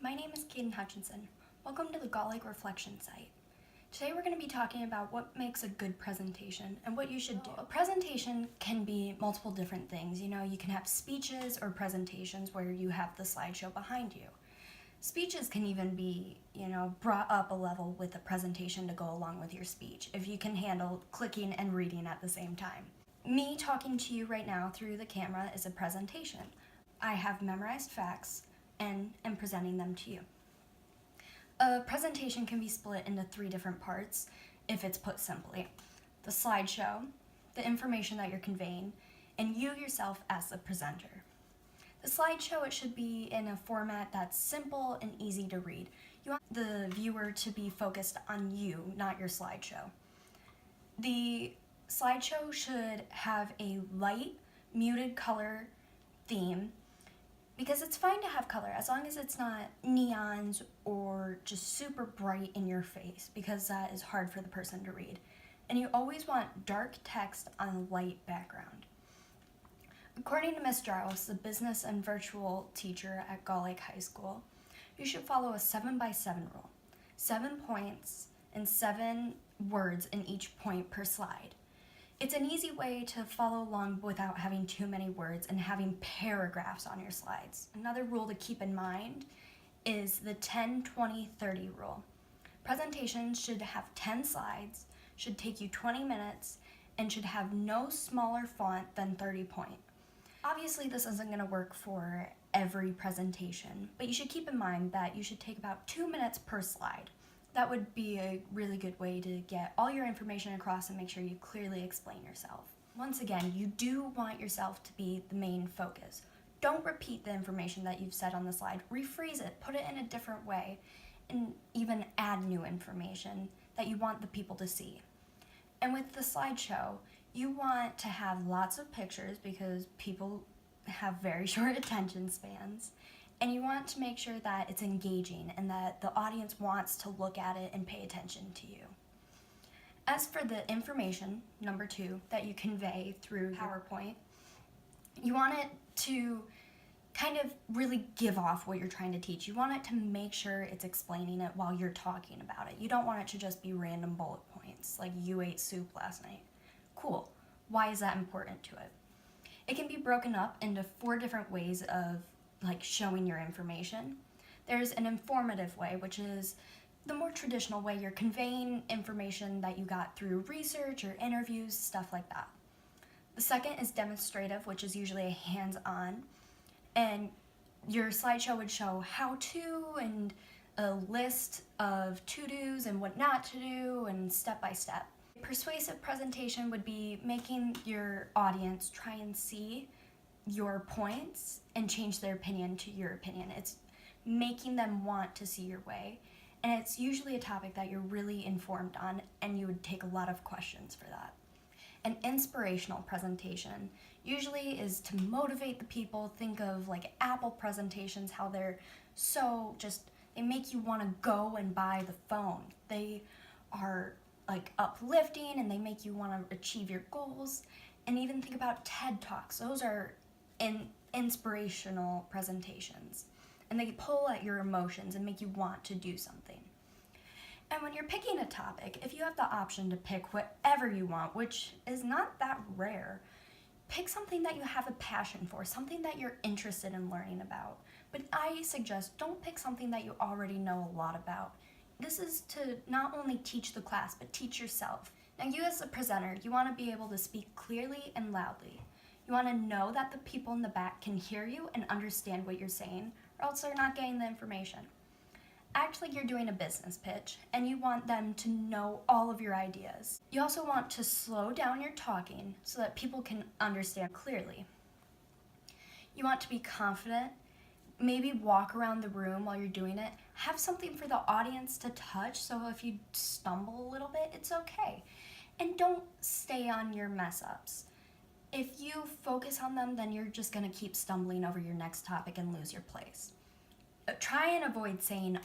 my name is Kaden Hutchinson. Welcome to the Gaulig Reflection site. Today we're going to be talking about what makes a good presentation and what you should do. A presentation can be multiple different things. You can have speeches or presentations where you have the slideshow behind you. Speeches can even be, brought up a level with a presentation to go along with your speech, if you can handle clicking and reading at the same time. Me talking to you right now through the camera is a presentation. I have memorized facts and am presenting them to you. A presentation can be split into 3 different parts if it's put simply. The slideshow, the information that you're conveying, and you yourself as the presenter. The slideshow, it should be in a format that's simple and easy to read. You want the viewer to be focused on you, not your slideshow. The slideshow should have a light, muted color theme, because it's fine to have color as long as it's not neons or just super bright in your face, because that is hard for the person to read. And you always want dark text on a light background. According to Ms. Jarls, the business and virtual teacher at Gaulig High School, you should follow a 7x7 rule. 7 points and 7 words in each point per slide. It's an easy way to follow along without having too many words and having paragraphs on your slides. Another rule to keep in mind is the 10-20-30 rule. Presentations should have 10 slides, should take you 20 minutes, and should have no smaller font than 30 point. Obviously, this isn't going to work for every presentation, but you should keep in mind that you should take about 2 minutes per slide. That would be a really good way to get all your information across and make sure you clearly explain yourself. Once again, you do want yourself to be the main focus. Don't repeat the information that you've said on the slide. Rephrase it, put it in a different way, and even add new information that you want the people to see. And with the slideshow, you want to have lots of pictures because people have very short attention spans. And you want to make sure that it's engaging and that the audience wants to look at it and pay attention to you. As for the information, number 2, that you convey through PowerPoint, you want it to kind of really give off what you're trying to teach. You want it to make sure it's explaining it while you're talking about it. You don't want it to just be random bullet points, like you ate soup last night. Cool. Why is that important to it? It can be broken up into 4 different ways of showing your information. There's an informative way, which is the more traditional way. You're conveying information that you got through research or interviews, stuff like that. The second is demonstrative, which is usually a hands-on, and your slideshow would show how-to and a list of to-dos and what not to do and step-by-step. Persuasive presentation would be making your audience try and see your points and change their opinion to your opinion. It's making them want to see your way, and it's usually a topic that you're really informed on, and you would take a lot of questions for that. An inspirational presentation usually is to motivate the people. Think of Apple presentations, how they're so they make you want to go and buy the phone. They are uplifting and they make you want to achieve your goals. And even think about TED Talks. Those are inspirational presentations, and they pull at your emotions and make you want to do something. And when you're picking a topic, if you have the option to pick whatever you want, which is not that rare, pick something that you have a passion for, something that you're interested in learning about. But I suggest don't pick something that you already know a lot about. This is to not only teach the class, but teach yourself. Now, you as a presenter, you want to be able to speak clearly and loudly. You want to know that the people in the back can hear you and understand what you're saying, or else they're not getting the information. Act like you're doing a business pitch, and you want them to know all of your ideas. You also want to slow down your talking so that people can understand clearly. You want to be confident. Maybe walk around the room while you're doing it. Have something for the audience to touch, so if you stumble a little bit, it's okay. And don't stay on your mess-ups. If you focus on them, then you're just going to keep stumbling over your next topic and lose your place. Try and avoid saying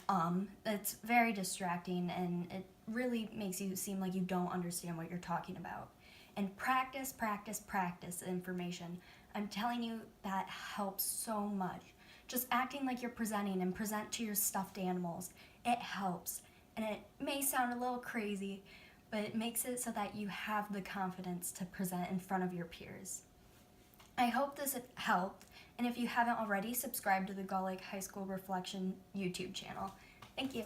It's very distracting, and it really makes you seem like you don't understand what you're talking about. And practice the information. I'm telling you, that helps so much. just acting like you're presenting and present to your stuffed animals. It helps. And it may sound a little crazy, but it makes it so that you have the confidence to present in front of your peers. I hope this helped, and if you haven't already, subscribe to the Gull Lake High School Reflection YouTube channel. Thank you.